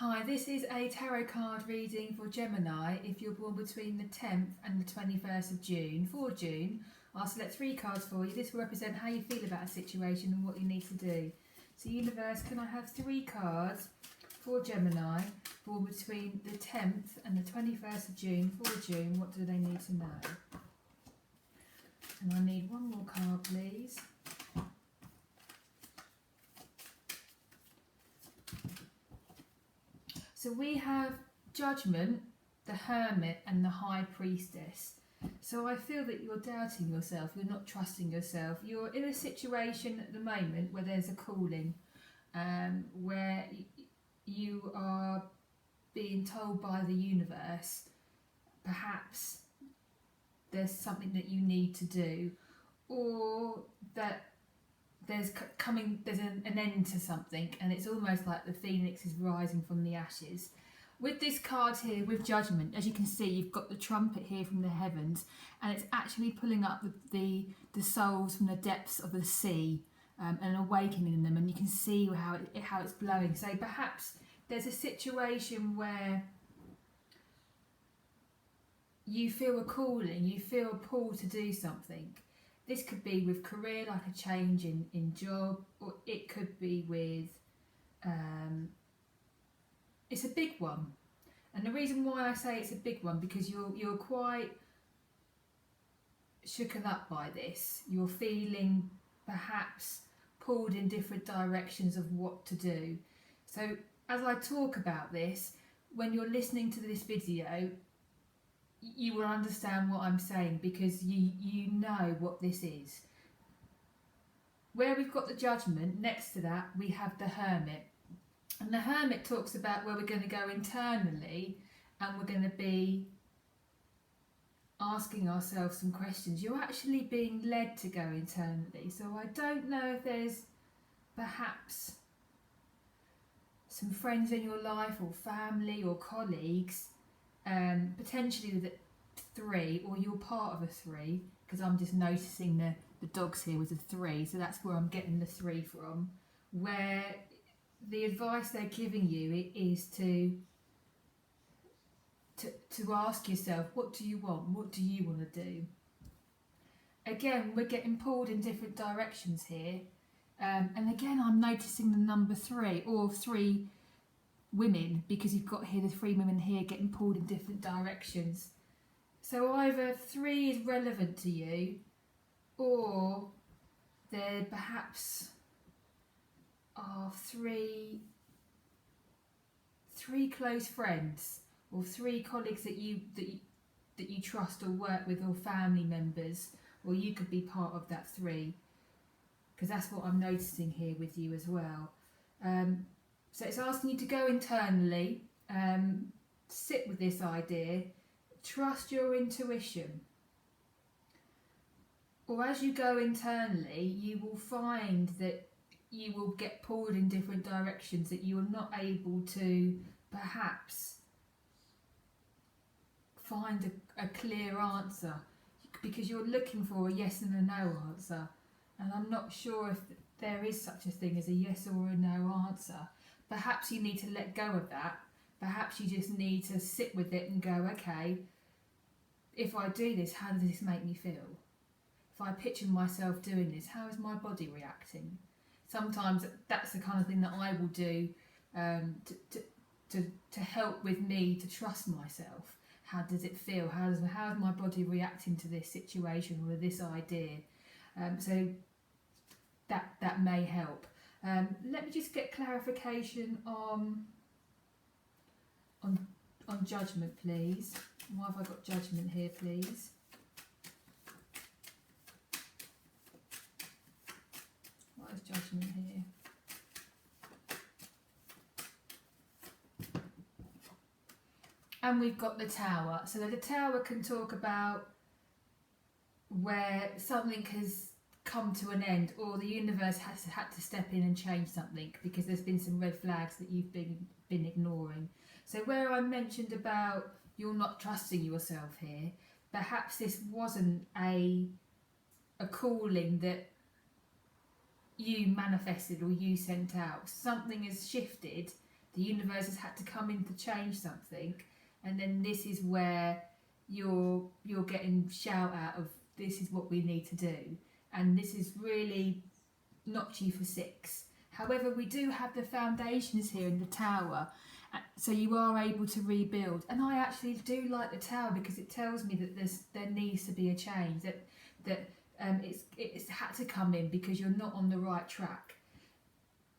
Hi, this is a tarot card reading for Gemini if you're born between the 10th and the 21st of June. For June, I'll select 3 cards for you. This will represent how you feel about a situation and what you need to do. So universe, can I have 3 cards for Gemini born between the 10th and the 21st of June? For June, what do they need to know? And I need one more card, please. So we have Judgment, the Hermit and the High Priestess. So I feel that you're doubting yourself, you're not trusting yourself. You're in a situation at the moment where there's a calling, where you are being told by the universe, perhaps there's something that you need to do, or that there's an end to something, and it's almost like the phoenix is rising from the ashes. With this card here, with Judgment, as you can see, you've got the trumpet here from the heavens, and it's actually pulling up the souls from the depths of the sea, and awakening them, and you can see how it's blowing. So perhaps there's a situation where you feel a calling, you feel a pull to do something. This could be with career, like a change in job, or it could be with, it's a big one. And the reason why I say it's a big one, because you're quite shooken up by this. You're feeling perhaps pulled in different directions of what to do. So as I talk about this, when you're listening to this video, you will understand what I'm saying, because you know what this is. Where we've got the Judgment, next to that we have the Hermit. And the Hermit talks about where we're going to go internally, and we're going to be asking ourselves some questions. You're actually being led to go internally. So I don't know if there's perhaps some friends in your life, or family, or colleagues, potentially the 3, or you're part of a 3, because I'm just noticing the dogs here with a 3, so that's where I'm getting the 3 from, where the advice they're giving you is to ask yourself, what do you want? What do you want to do? Again, we're getting pulled in different directions here, and again I'm noticing the number 3, or 3 women, because you've got here the 3 women here getting pulled in different directions. So either 3 is relevant to you, or there perhaps are 3 close friends, or 3 colleagues that you trust or work with, or family members, or you could be part of that 3, because that's what I'm noticing here with you as well. So it's asking you to go internally, sit with this idea, trust your intuition. Or as you go internally, you will find that you will get pulled in different directions, that you are not able to perhaps find a clear answer, because you're looking for a yes and a no answer. And I'm not sure if there is such a thing as a yes or a no answer. Perhaps you need to let go of that. Perhaps you just need to sit with it and go, okay, if I do this, how does this make me feel? If I picture myself doing this, how is my body reacting? Sometimes that's the kind of thing that I will do to help with me to trust myself. How does it feel? How is my body reacting to this situation or this idea? So that may help. Let me just get clarification on Judgment, please. Why have I got Judgment here, please? What is Judgment here? And we've got the Tower. So the Tower can talk about where something has come to an end, or the universe has had to step in and change something, because there's been some red flags that you've been ignoring. So where I mentioned about you're not trusting yourself here, perhaps this wasn't a calling that you manifested or you sent out. Something has shifted The universe has had to come in to change something, and then this is where you're getting shout out of, this is what we need to do, and this is really knocked you for 6. However, we do have the foundations here in the Tower, so you are able to rebuild. And I actually do like the Tower because it tells me that there needs to be a change, that it's had to come in because you're not on the right track.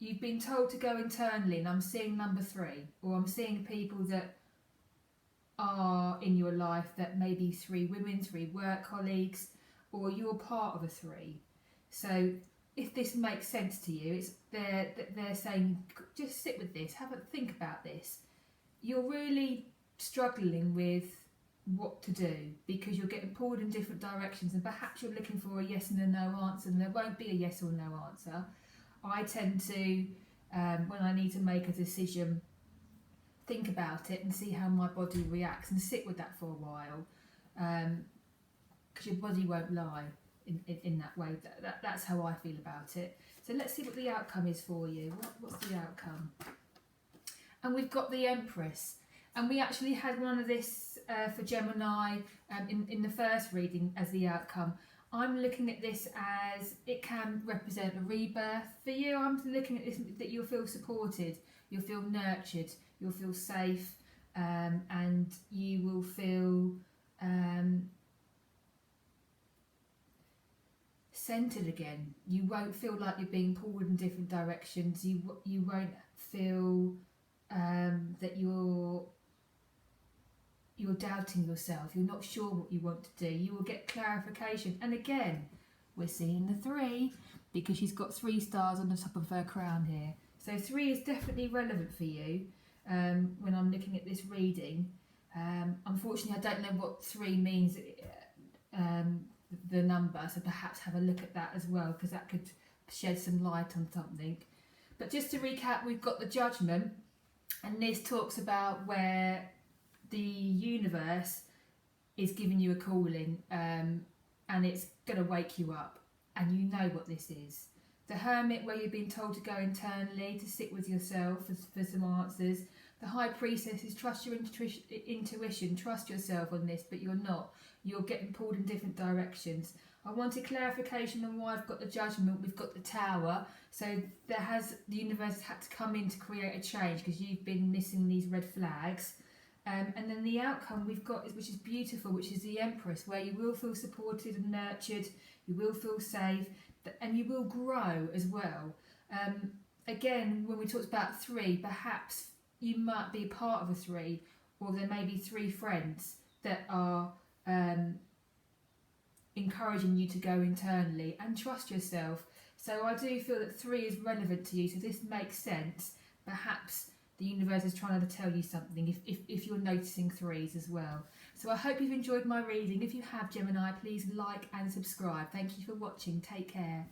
You've been told to go internally, and I'm seeing number 3, or I'm seeing people that are in your life that may be 3 women, 3 work colleagues, or you're part of a 3. So if this makes sense to you, it's they're saying, just sit with this, have a think about this. You're really struggling with what to do because you're getting pulled in different directions, and perhaps you're looking for a yes and a no answer, and there won't be a yes or no answer. I tend to, when I need to make a decision, think about it and see how my body reacts and sit with that for a while, because your body won't lie in that way. That's how I feel about it. So let's see what the outcome is for you. What's the outcome? And we've got the Empress, and we actually had one of this for Gemini in the first reading as the outcome. I'm looking at this as it can represent a rebirth. For you, I'm looking at this that you'll feel supported, you'll feel nurtured, you'll feel safe, and you will feel centered again. You won't feel like you're being pulled in different directions. You won't feel that you're doubting yourself. You're not sure what you want to do. You will get clarification. And again, we're seeing the 3 because she's got 3 stars on the top of her crown here. So 3 is definitely relevant for you when I'm looking at this reading. Unfortunately, I don't know what 3 means, the number, so perhaps have a look at that as well, because that could shed some light on something. But just to recap, we've got the Judgment, and this talks about where the universe is giving you a calling, and it's going to wake you up, and you know what this is. The Hermit, where you've been told to go internally to sit with yourself for some answers. The High Priestess is trust your intuition, trust yourself on this, but you're not. You're getting pulled in different directions. I wanted clarification on why I've got the Judgment. We've got the Tower, so the universe has had to come in to create a change because you've been missing these red flags. And then the outcome we've got, which is beautiful, which is the Empress, where you will feel supported and nurtured, you will feel safe, and you will grow as well. Again, when we talked about 3, perhaps you might be part of a 3, or there may be 3 friends that are encouraging you to go internally and trust yourself. So I do feel that 3 is relevant to you, so this makes sense. Perhaps the universe is trying to tell you something if you're noticing 3s as well. So I hope you've enjoyed my reading. If you have, Gemini, please like and subscribe. Thank you for watching. Take care.